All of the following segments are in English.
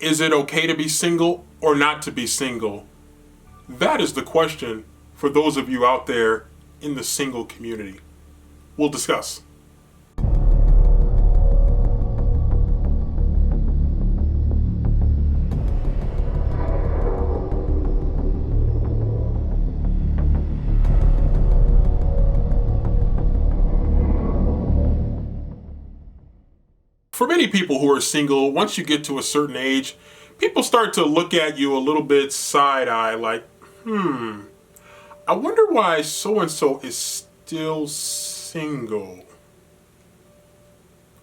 Is it okay to be single or not to be single? That is the question for those of you out there in the single community. We'll discuss. For many people who are single, once you get to a certain age, people start to look at you a little bit side-eye like, I wonder why so-and-so is still single.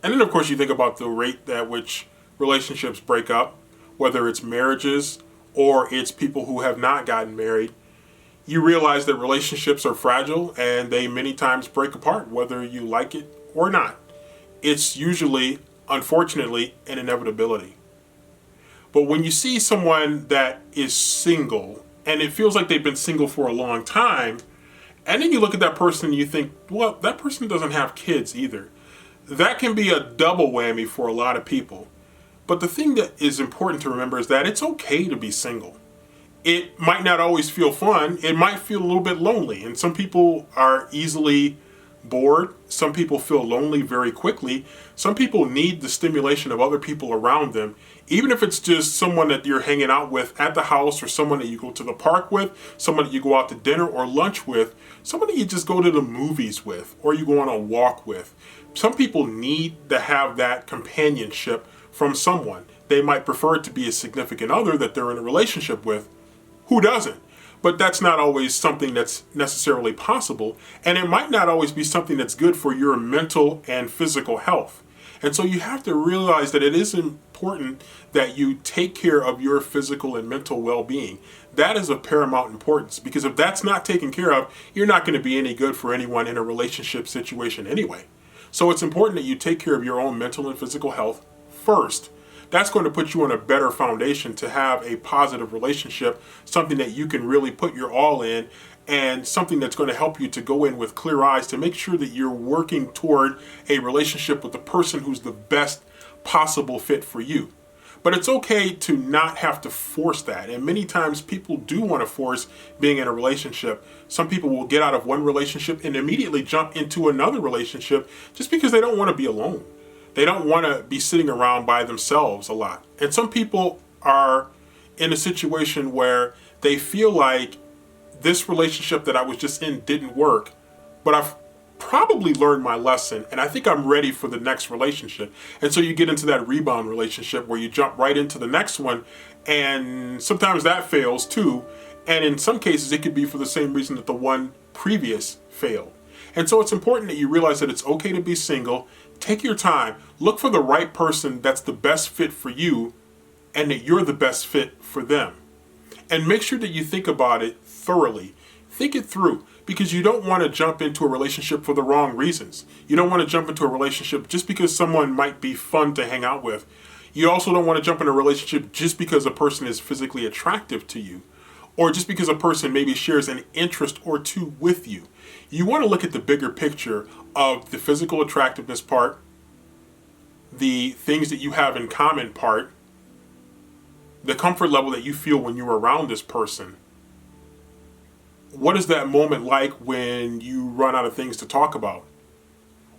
And then, of course, you think about the rate at which relationships break up, whether it's marriages or it's people who have not gotten married. You realize that relationships are fragile and they many times break apart, whether you like it or not. It's usually, unfortunately, an inevitability. But when you see someone that is single and it feels like they've been single for a long time, and then you look at that person and you think, well, that person doesn't have kids either. That can be a double whammy for a lot of people. But the thing that is important to remember is that it's okay to be single. It might not always feel fun. It might feel a little bit lonely. And some people are easily bored. Some people feel lonely very quickly. Some people need the stimulation of other people around them, even if it's just someone that you're hanging out with at the house, or someone that you go to the park with, someone that you go out to dinner or lunch with, someone that you just go to the movies with, or you go on a walk with. Some people need to have that companionship from someone. They might prefer it to be a significant other that they're in a relationship with. Who doesn't? But that's not always something that's necessarily possible, and it might not always be something that's good for your mental and physical health. And so you have to realize that it is important that you take care of your physical and mental well-being. That is of paramount importance, because if that's not taken care of, you're not going to be any good for anyone in a relationship situation anyway. So it's important that you take care of your own mental and physical health first. That's going to put you on a better foundation to have a positive relationship, something that you can really put your all in, and something that's going to help you to go in with clear eyes to make sure that you're working toward a relationship with the person who's the best possible fit for you. But it's okay to not have to force that. And many times people do want to force being in a relationship. Some people will get out of one relationship and immediately jump into another relationship just because they don't want to be alone. They don't want to be sitting around by themselves a lot. And some people are in a situation where they feel like this relationship that I was just in didn't work, but I've probably learned my lesson and I think I'm ready for the next relationship. And so you get into that rebound relationship where you jump right into the next one, and sometimes that fails too. And in some cases it could be for the same reason that the one previous failed. And so it's important that you realize that it's okay to be single. Take your time. Look for the right person that's the best fit for you and that you're the best fit for them. And make sure that you think about it thoroughly. Think it through, because you don't want to jump into a relationship for the wrong reasons. You don't want to jump into a relationship just because someone might be fun to hang out with. You also don't want to jump in a relationship just because a person is physically attractive to you, or just because a person maybe shares an interest or two with you. You want to look at the bigger picture of the physical attractiveness part, the things that you have in common part, the comfort level that you feel when you're around this person. What is that moment like when you run out of things to talk about?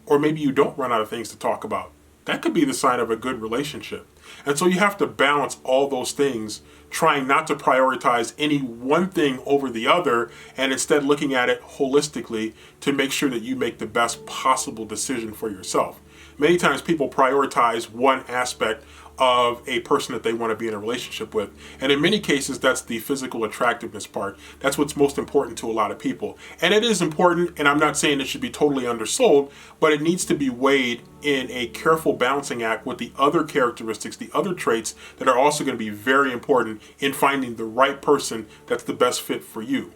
Or maybe you don't run out of things to talk about. That could be the sign of a good relationship. And so you have to balance all those things, trying not to prioritize any one thing over the other, and instead looking at it holistically to make sure that you make the best possible decision for yourself. Many times people prioritize one aspect of a person that they want to be in a relationship with. And in many cases, that's the physical attractiveness part. That's what's most important to a lot of people. And it is important, and I'm not saying it should be totally undersold, but it needs to be weighed in a careful balancing act with the other characteristics, the other traits that are also going to be very important in finding the right person that's the best fit for you.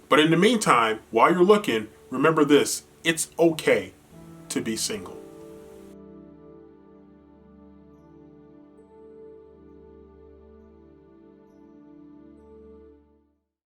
But in the meantime, while you're looking, remember this: it's okay to be single.